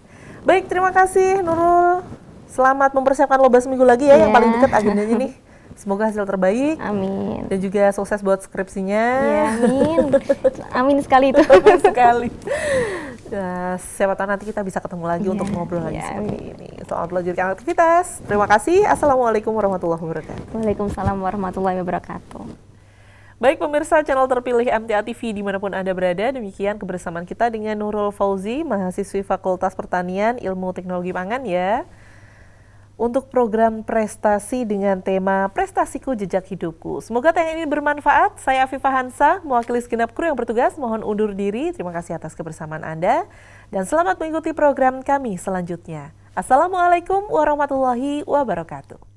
Baik, terima kasih Nurul. Selamat mempersiapkan lomba seminggu lagi ya, yang Iya. paling dekat agendanya nih. Semoga hasil terbaik Amin. dan juga sukses buat skripsinya. Ya, amin. Amin sekali itu. Amin sekali. Ya, siapa tahu nanti kita bisa ketemu lagi Iya, untuk ngobrol lagi iya, seperti ini. Selamat melanjutkan aktivitas. Terima kasih. Assalamualaikum warahmatullahi wabarakatuh. Waalaikumsalam warahmatullahi wabarakatuh. Baik pemirsa channel terpilih MTA TV dimanapun Anda berada, demikian kebersamaan kita dengan Nurul Fauzi, mahasiswi Fakultas Pertanian Ilmu Teknologi Pangan ya. Untuk program prestasi dengan tema Prestasiku Jejak Hidupku. Semoga tayangan ini bermanfaat. Saya Afifah Hansa, mewakili segenap kru yang bertugas, mohon undur diri. Terima kasih atas kebersamaan Anda dan selamat mengikuti program kami selanjutnya. Assalamualaikum warahmatullahi wabarakatuh.